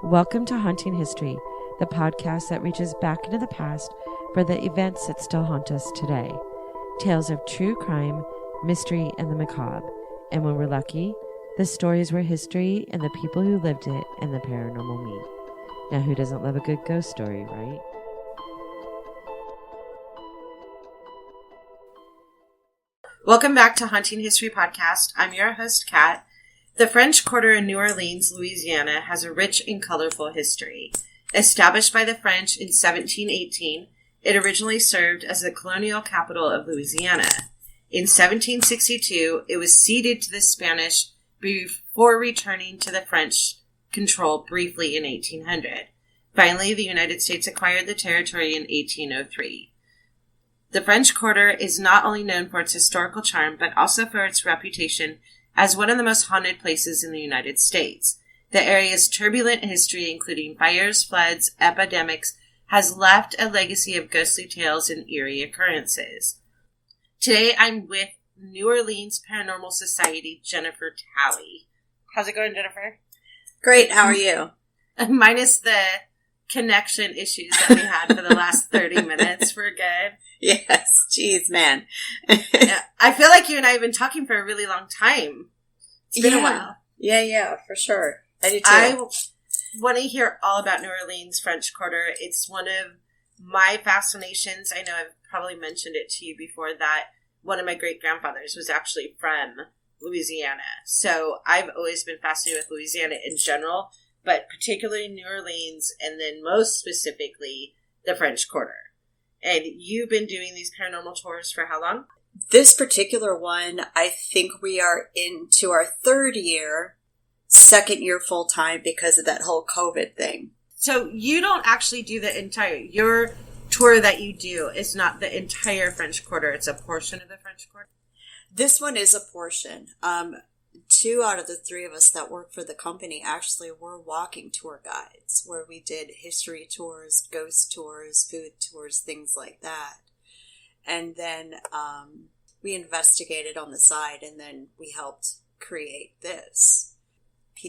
Welcome to Haunting History, the podcast that reaches back into the past for the events that still haunt us today. Tales of true crime, mystery, and the macabre. And when we're lucky, the stories where history and the people who lived it and the paranormal meet. Now, who doesn't love a good ghost story, right? Welcome back to Haunting History Podcast. I'm your host, Kat. The French Quarter in New Orleans, Louisiana has a rich and colorful history. Established by the French in 1718, it originally served as the colonial capital of Louisiana. In 1762, it was ceded to the Spanish before returning to the French control briefly in 1800. Finally, the United States acquired the territory in 1803. The French Quarter is not only known for its historical charm, but also for its reputation as one of the most haunted places in the United States. The area's turbulent history, including fires, floods, epidemics, has left a legacy of ghostly tales and eerie occurrences. Today, I'm with New Orleans Paranormal Society, Jennifer Tauley. How's it going, Jennifer? Great. How are you? Minus the connection issues that we had for the last 30 minutes. We're good. Yes. Jeez, man. I feel like you and I have been talking for a really long time. It's been a while. Yeah, for sure. I do too. I want to hear all about New Orleans French Quarter. It's one of my fascinations. I know I've probably mentioned it to you before that one of my great-grandfathers was actually from Louisiana. So I've always been fascinated with Louisiana in general, but particularly New Orleans, and then most specifically the French Quarter. And you've been doing these paranormal tours for how long? This particular one, I think we are into our third year, second year full time because of that whole COVID thing. So you don't actually do the entire, your tour that you do is not the entire French Quarter, it's a portion of the French Quarter? This one is a portion. 2 out of the 3 of us that work for the company actually were walking tour guides where we did history tours, ghost tours, food tours, things like that. And then we investigated on the side, and then we helped create this.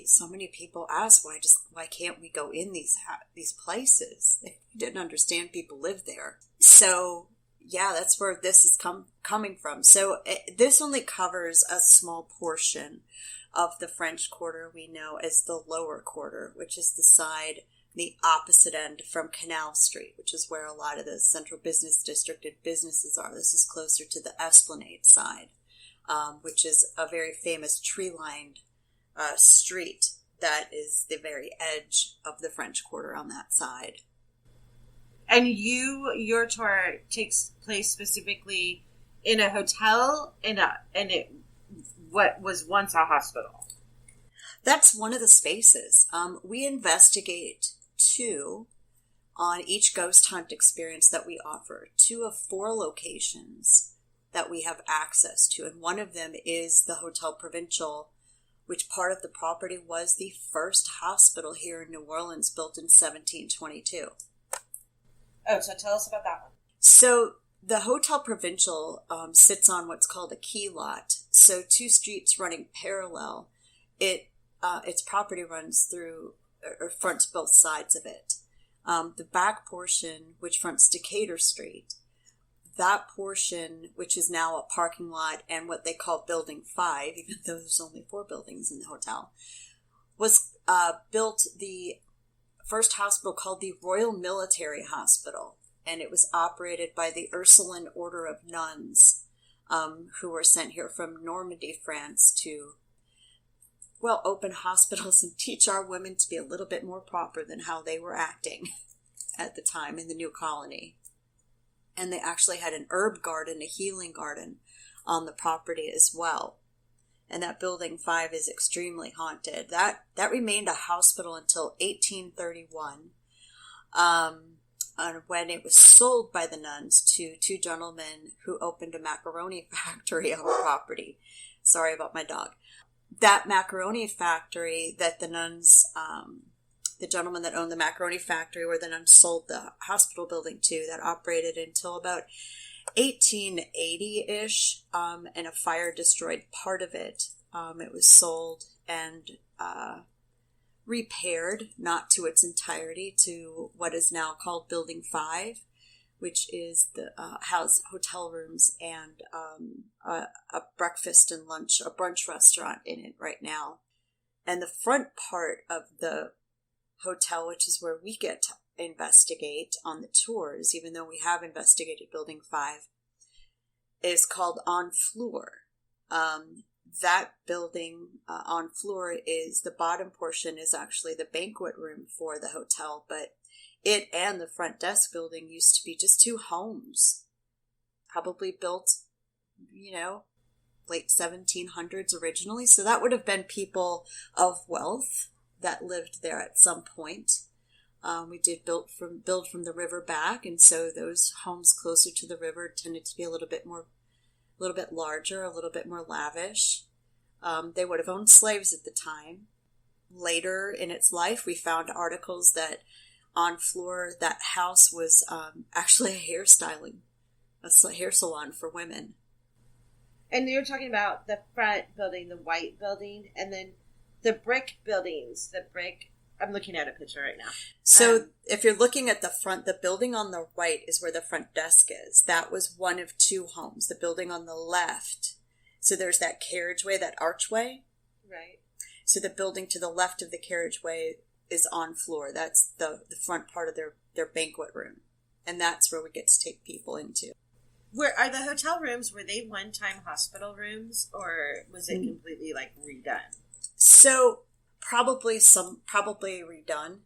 So many people ask, why can't we go in these places? They didn't understand people live there. So yeah, that's where this is coming from. So this only covers a small portion of the French Quarter we know as the lower quarter, which is the side, the opposite end from Canal Street, which is where a lot of the central business district and businesses are. This is closer to the Esplanade side, which is a very famous tree-lined street that is the very edge of the French Quarter on that side. And your tour takes place specifically in a hotel what was once a hospital. That's one of the spaces. We investigate 2 on each ghost hunt experience that we offer. 2 of 4 locations that we have access to. And one of them is the Hotel Provincial, which part of the property was the first hospital here in New Orleans, built in 1722. Oh, so tell us about that one. So the Hotel Provincial sits on what's called a key lot. So 2 streets running parallel. Its property runs through or fronts both sides of it. The back portion, which fronts Decatur Street, that portion, which is now a parking lot and what they call Building 5, even though there's only 4 buildings in the hotel, was built the first hospital called the Royal Military Hospital, and it was operated by the Ursuline Order of Nuns, who were sent here from Normandy, France, to, open hospitals and teach our women to be a little bit more proper than how they were acting at the time in the new colony. And they actually had an herb garden, a healing garden, on the property as well. And that Building 5 is extremely haunted. That remained a hospital until 1831, when it was sold by the nuns to 2 gentlemen who opened a macaroni factory on the property. Sorry about my dog. That macaroni factory that the nuns, the gentleman that owned the macaroni factory where the nuns sold the hospital building to, that operated until about 1880-ish, and a fire destroyed part of it. It was sold and repaired, not to its entirety, to what is now called Building 5, which is the house hotel rooms and a breakfast and lunch, a brunch restaurant in it right now. And the front part of the hotel, which is where we get to investigate on the tours, even though we have investigated Building 5, is called On Floor. That building on floor is, the bottom portion is actually the banquet room for the hotel, but it and the front desk building used to be just two homes, probably built, late 1700s originally. So that would have been people of wealth that lived there at some point. We did build from the river back, and so those homes closer to the river tended to be a little bit larger, a little bit more lavish. They would have owned slaves at the time. Later in its life, we found articles that On Floor, that house was actually a hair salon for women. And you're talking about the front building, the white building, and then the brick buildings. I'm looking at a picture right now. So if you're looking at the front, the building on the right is where the front desk is. That was one of two homes. The building on the left, so there's that carriageway, that archway. Right. So the building to the left of the carriageway is On Floor. That's the front part of their banquet room. And that's where we get to take people into. Where are the hotel rooms? Were they one-time hospital rooms, or was it completely redone? So probably redone.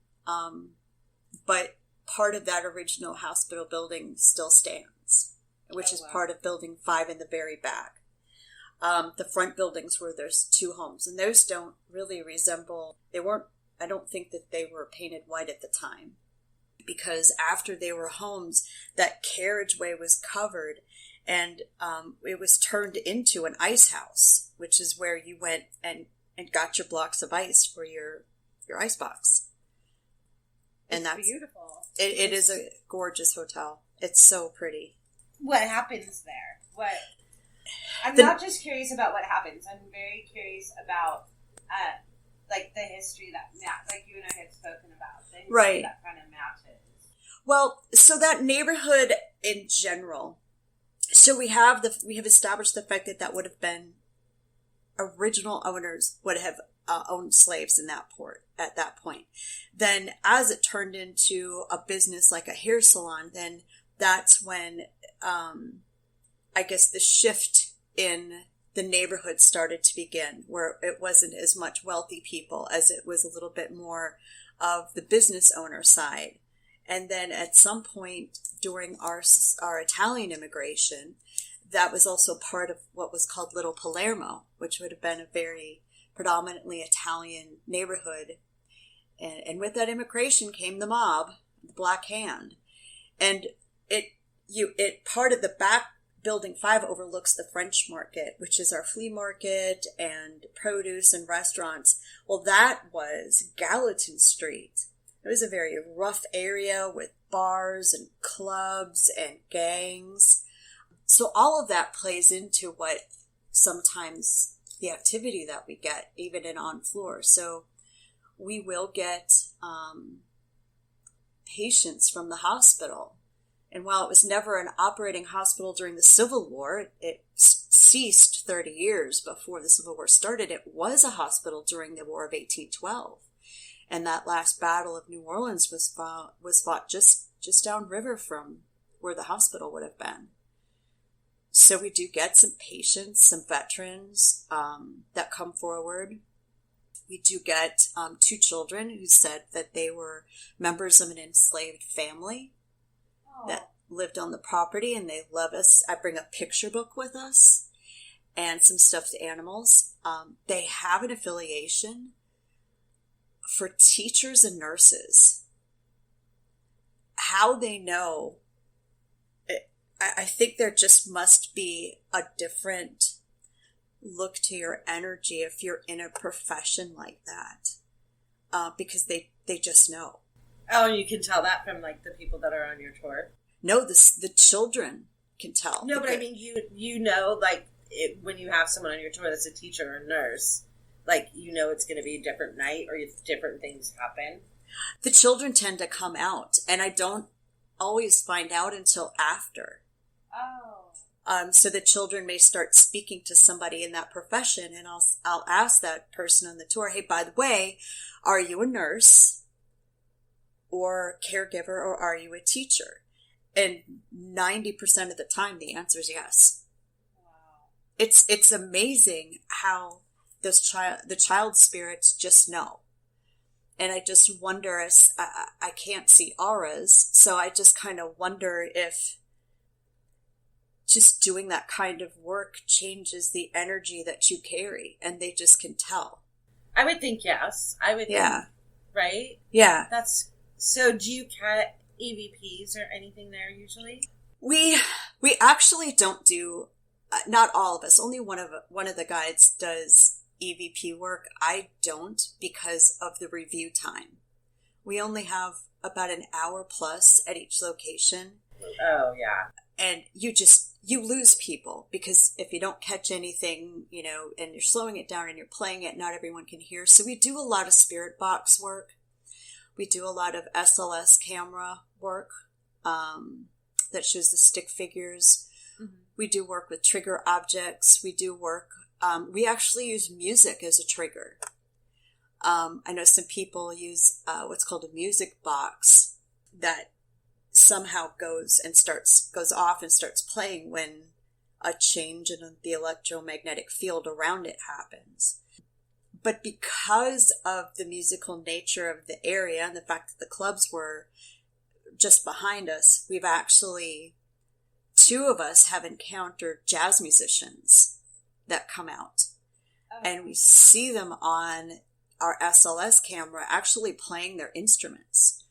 But part of that original hospital building still stands, which is part of Building 5 in the very back. The front buildings where there's two homes, and those don't really resemble, I don't think that they were painted white at the time, because after they were homes, that carriageway was covered, and it was turned into an ice house, which is where you went and got your blocks of ice for your ice box. And that's beautiful. It is a gorgeous hotel. It's so pretty. What happens there? I'm not just curious about what happens. I'm very curious about the history that you and I had spoken about. The history that kind of matches. Well, so that neighborhood in general. So we have established the fact that would have been original owners would have owned slaves in that port at that point. Then as it turned into a business like a hair salon, then that's when I guess the shift in the neighborhood started to begin, where it wasn't as much wealthy people as it was a little bit more of the business owner side. And then at some point during our Italian immigration, that was also part of what was called Little Palermo, which would have been a very predominantly Italian neighborhood. And with that immigration came the mob, the Black Hand. And it part of the back Building 5 overlooks the French Market, which is our flea market and produce and restaurants. Well, that was Gallatin Street. It was a very rough area with bars and clubs and gangs. So all of that plays into what sometimes the activity that we get, even in On Floor. So we will get patients from the hospital. And while it was never an operating hospital during the Civil War, it ceased 30 years before the Civil War started. It was a hospital during the War of 1812. And that last battle of New Orleans was fought just downriver from where the hospital would have been. So we do get some patients, some veterans that come forward. We do get 2 children who said that they were members of an enslaved family that lived on the property, and they love us. I bring a picture book with us and some stuffed animals. They have an affiliation for teachers and nurses. How they know, I think there just must be a different look to your energy if you're in a profession like that, because they just know. Oh, and you can tell that from the people that are on your tour? No, the children can tell. No, but I mean, you know, when you have someone on your tour that's a teacher or a nurse, like, it's going to be a different night or if different things happen? The children tend to come out, and I don't always find out until after. Oh. So the children may start speaking to somebody in that profession, and I'll ask that person on the tour, hey, by the way, are you a nurse or caregiver, or are you a teacher? And 90% of the time, the answer is yes. Wow. It's amazing how the child spirits just know. And I just wonder, I can't see auras, so I just kind of wonder if just doing that kind of work changes the energy that you carry, and they just can tell. I would think yes. I would think, right? Yeah. So do you get EVPs or anything there usually? We actually don't do, not all of us, only one of the guides does EVP work. I don't, because of the review time. We only have about an hour plus at each location. Oh, yeah. And you lose people, because if you don't catch anything, and you're slowing it down and you're playing it, not everyone can hear. So we do a lot of spirit box work. We do a lot of SLS camera work that shows the stick figures. Mm-hmm. We do work with trigger objects. We do work. We actually use music as a trigger. I know some people use what's called a music box that somehow goes off and starts playing when a change in the electromagnetic field around it happens. But because of the musical nature of the area and the fact that the clubs were just behind us, we've actually, 2 of us have encountered jazz musicians that come out. Oh. And we see them on our SLS camera actually playing their instruments.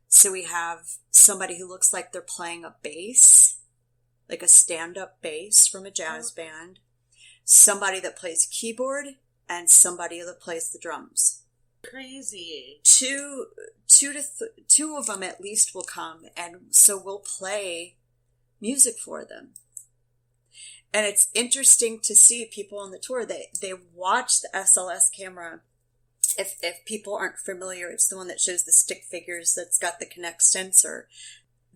So we have somebody who looks like they're playing a bass, like a stand-up bass from a jazz band, somebody that plays keyboard, and somebody that plays the drums. Crazy. Two of them at least will come, and so we'll play music for them. And it's interesting to see people on the tour, they watch the SLS camera. If people aren't familiar, it's the one that shows the stick figures that's got the Kinect sensor.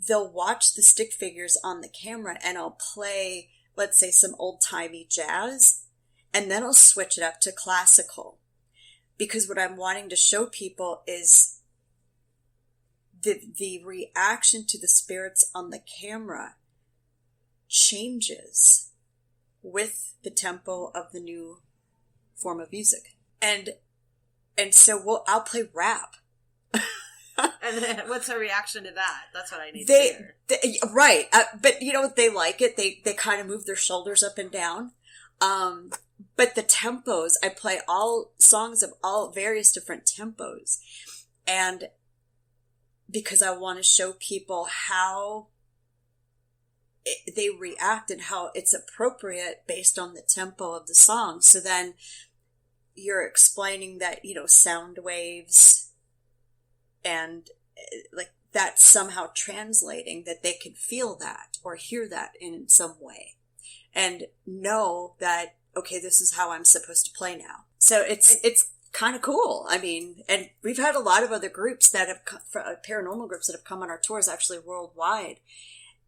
They'll watch the stick figures on the camera, and I'll play, let's say, some old-timey jazz, and then I'll switch it up to classical. Because what I'm wanting to show people is the reaction to the spirits on the camera changes with the tempo of the new form of music. And so I'll play rap. And then what's the reaction to that? That's what I need to hear. Right. But they like it. They kind of move their shoulders up and down. But the tempos, I play all songs of all various different tempos. And because I want to show people how they react and how it's appropriate based on the tempo of the song. So then you're explaining that, sound waves and like that's somehow translating that they can feel that or hear that in some way and know that, okay, this is how I'm supposed to play now. So it's kind of cool. I mean, and we've had a lot of other groups that have, paranormal groups that have come on our tours actually worldwide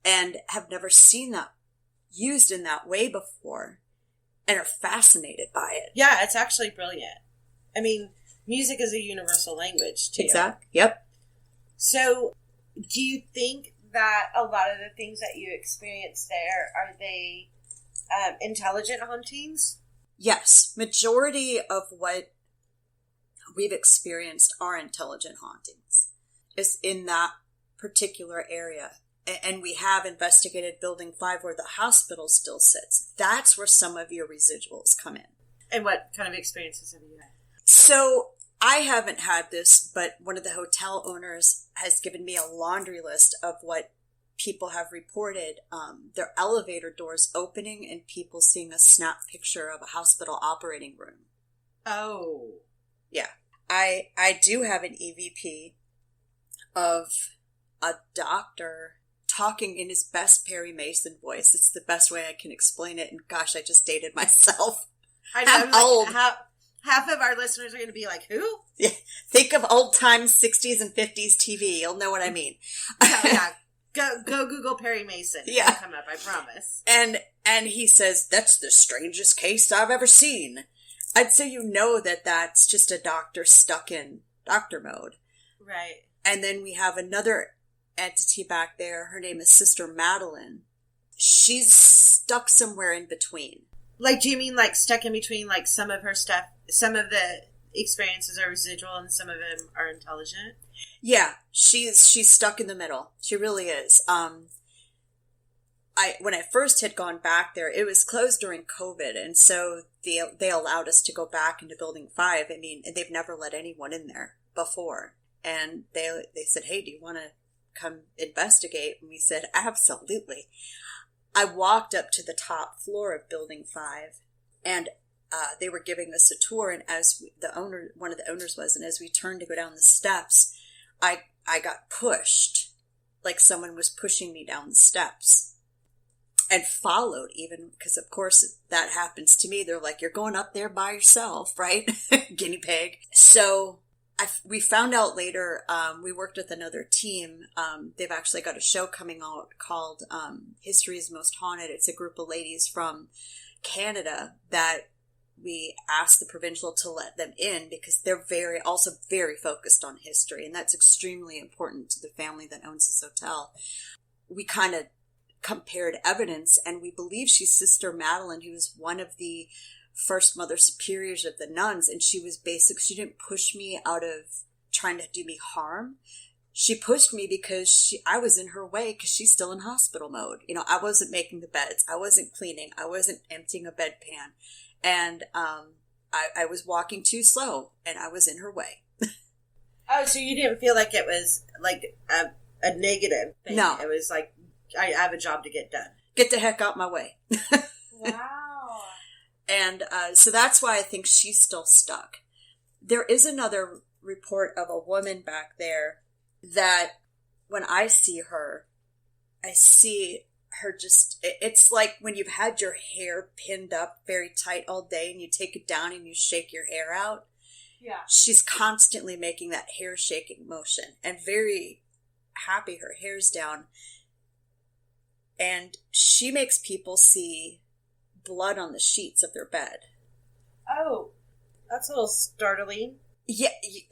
and have never seen that used in that way before and are fascinated by it. Yeah, it's actually brilliant. I mean, music is a universal language, too. Exactly. Yep. So, do you think that a lot of the things that you experience there, are they intelligent hauntings? Yes. Majority of what we've experienced are intelligent hauntings. Is in that particular area. And we have investigated Building 5 where the hospital still sits. That's where some of your residuals come in. And what kind of experiences have you had? So I haven't had this, but one of the hotel owners has given me a laundry list of what people have reported. Their elevator doors opening and people seeing a snap picture of a hospital operating room. Oh. Yeah. I do have an EVP of a doctor talking in his best Perry Mason voice. It's the best way I can explain it. And gosh, I just dated myself. I'm old. Like, Half of our listeners are going to be like, who? Yeah. Think of old times 60s and 50s TV. You'll know what I mean. Yeah. Go Google Perry Mason. Yeah. It'll come up, I promise. And he says, that's the strangest case I've ever seen. I'd say you know that that's just a doctor stuck in doctor mode. Right. And then we have another entity back there. Her name is Sister Madeline. She's stuck somewhere in between. Like, do you mean like stuck in between, like some of her stuff, some of the experiences are residual and some of them are intelligent? Yeah, she's stuck in the middle. She really is. When I first had gone back there, it was closed during COVID, and so they allowed us to go back into Building 5. I mean, they've never let anyone in there before. And they said, hey, do you want to come investigate? And we said, absolutely. I walked up to the top floor of Building 5, and they were giving us a tour, and as one of the owners was, and as we turned to go down the steps, I got pushed, like someone was pushing me down the steps, and followed, even because of course that happens to me. They're like, you're going up there by yourself, right? Guinea pig. So we found out later, we worked with another team. They've actually got a show coming out called History's Most Haunted. It's a group of ladies from Canada that we asked the provincial to let them in because they're also very focused on history, and that's extremely important to the family that owns this hotel. We kind of compared evidence, and we believe she's Sister Madeline, who was one of the first mother superiors of the nuns, and she didn't push me out of trying to do me harm. She pushed me because I was in her way because she's still in hospital mode. You know, I wasn't making the beds, I wasn't cleaning, I wasn't emptying a bedpan, and I was walking too slow, and I was in her way. Oh, so you didn't feel like it was like a negative thing? No, it was like, I have a job to get done. Get the heck out my way. Wow. And so that's why I think she's still stuck. There is another report of a woman back there that when I see her, I see her just, it's like when you've had your hair pinned up very tight all day and you take it down and you shake your hair out. Yeah. She's constantly making that hair shaking motion and very happy her hair's down. And she makes people see blood on the sheets of their bed. Oh, that's a little startling. Yeah,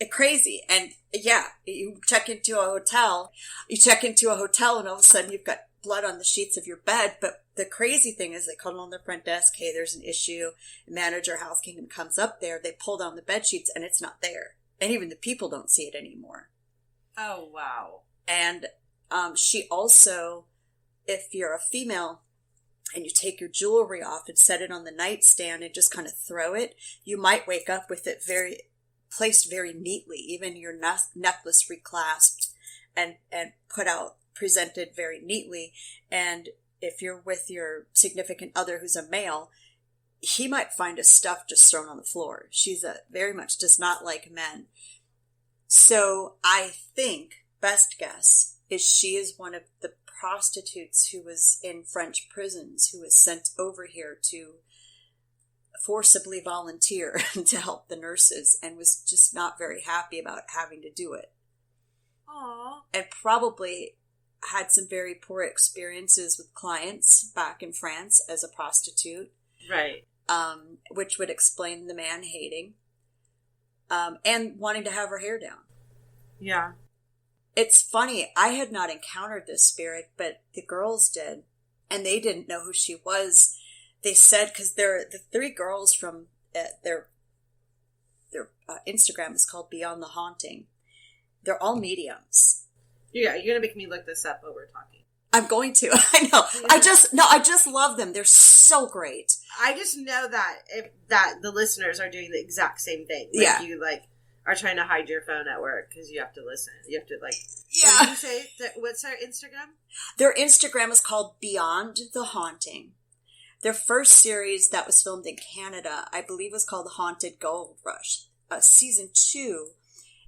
crazy. And yeah, you check into a hotel and all of a sudden you've got blood on the sheets of your bed. But the crazy thing is they call on the front desk, hey, there's an issue. The manager, House Kingdom, comes up there. They pull down the bed sheets and it's not there. And even the people don't see it anymore. Oh, wow. And she also, if you're a female and you take your jewelry off and set it on the nightstand and just kind of throw it, you might wake up with it placed very neatly, even your necklace reclasped and presented very neatly. And if you're with your significant other who's a male, he might find his stuff just thrown on the floor. She's very much does not like men. So I think, best guess, is she is one of the prostitutes who was in French prisons, who was sent over here to forcibly volunteer to help the nurses and was just not very happy about having to do it. Aww. And probably had some very poor experiences with clients back in France as a prostitute. Right. Which would explain the man hating. And wanting to have her hair down. Yeah. It's funny, I had not encountered this spirit, but the girls did. And they didn't know who she was. They said, because the three girls from their Instagram is called Beyond the Haunting. They're all mediums. Yeah, you're going to make me look this up while we're talking. I'm going to. I know. Yeah. I just love them. They're so great. I just know that the listeners are doing the exact same thing. Like, yeah. You are trying to hide your phone at work because you have to listen. You have to Yeah. What did you say? What's their Instagram? Their Instagram is called Beyond the Haunting. Their first series that was filmed in Canada, I believe, was called Haunted Gold Rush. Season 2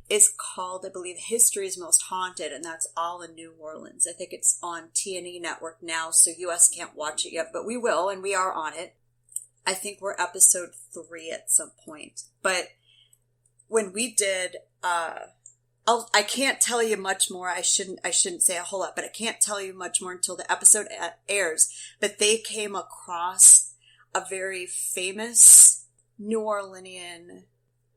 is called, I believe, History's Most Haunted, and that's all in New Orleans. I think it's on T&E Network now, so U.S. can't watch it yet, but we will, and we are on it. I think we're episode 3 at some point. But when we did, I can't tell you much more. I shouldn't say a whole lot, but I can't tell you much more until the episode airs. But they came across a very famous New Orleanian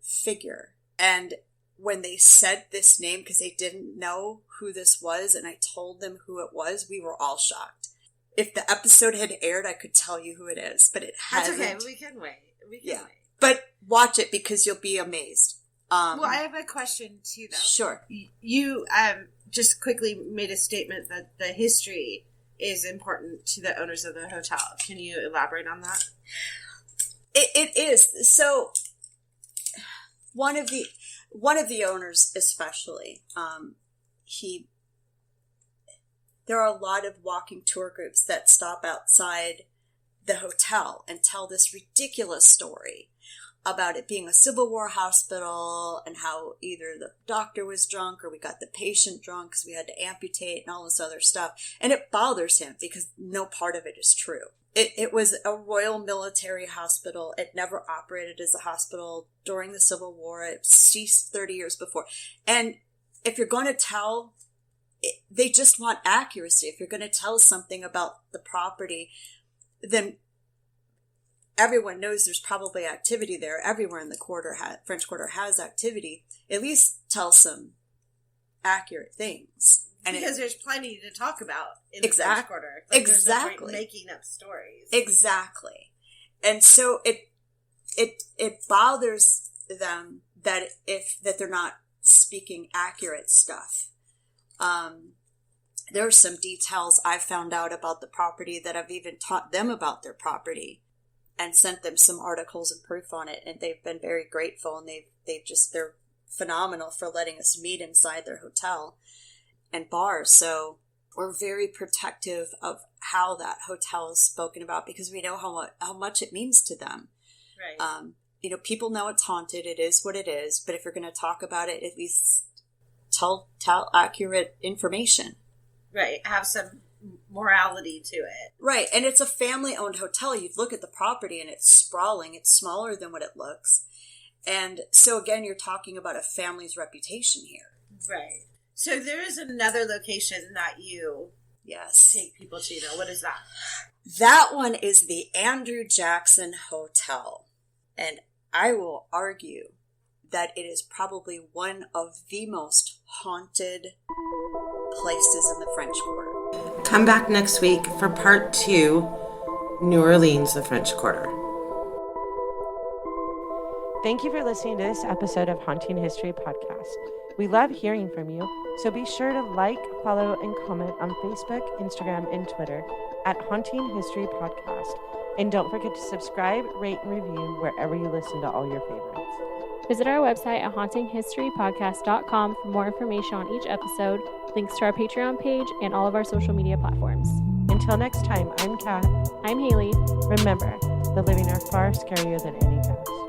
figure. And when they said this name, because they didn't know who this was, and I told them who it was, we were all shocked. If the episode had aired, I could tell you who it is, but it hasn't. That's okay. We can wait. Wait. But watch it because you'll be amazed. Well, I have a question too, though. Sure. You just quickly made a statement that the history is important to the owners of the hotel. Can you elaborate on that? It is. So one of the owners, especially, there are a lot of walking tour groups that stop outside the hotel and tell this ridiculous story about it being a Civil War hospital and how either the doctor was drunk or we got the patient drunk because we had to amputate and all this other stuff. And it bothers him because no part of it is true. It was a Royal Military Hospital. It never operated as a hospital during the Civil War. It ceased 30 years before. And if you're going to tell, they just want accuracy. If you're going to tell something about the property, then everyone knows there's probably activity there. Everywhere in the French Quarter has activity. At least tell some accurate things. And because there's plenty to talk about in the French Quarter. Exactly. There's no point making up stories. Exactly. And so it bothers them that they're not speaking accurate stuff. There are some details I found out about the property that I've even taught them about their property and sent them some articles and proof on it. And they've been very grateful, and they're phenomenal for letting us meet inside their hotel and bars. So we're very protective of how that hotel is spoken about because we know how much it means to them. Right. People know it's haunted. It is what it is. But if you're going to talk about it, at least tell accurate information. Right. Have some morality to it. Right. And it's a family-owned hotel. You'd look at the property and it's sprawling. It's smaller than what it looks. And so, again, you're talking about a family's reputation here. Right. So there is another location that you take people to. What is that? That one is the Andrew Jackson Hotel. And I will argue that it is probably one of the most haunted places in the French Quarter. Come back next week for part 2, New Orleans, the French Quarter. Thank you for listening to this episode of Haunting History Podcast. We love hearing from you, so be sure to like, follow, and comment on Facebook, Instagram, and Twitter at Haunting History Podcast. And don't forget to subscribe, rate, and review wherever you listen to all your favorites. Visit our website at hauntinghistorypodcast.com for more information on each episode, links to our Patreon page, and all of our social media platforms. Until next time, I'm Kat. I'm Haley. Remember, the living are far scarier than any ghost.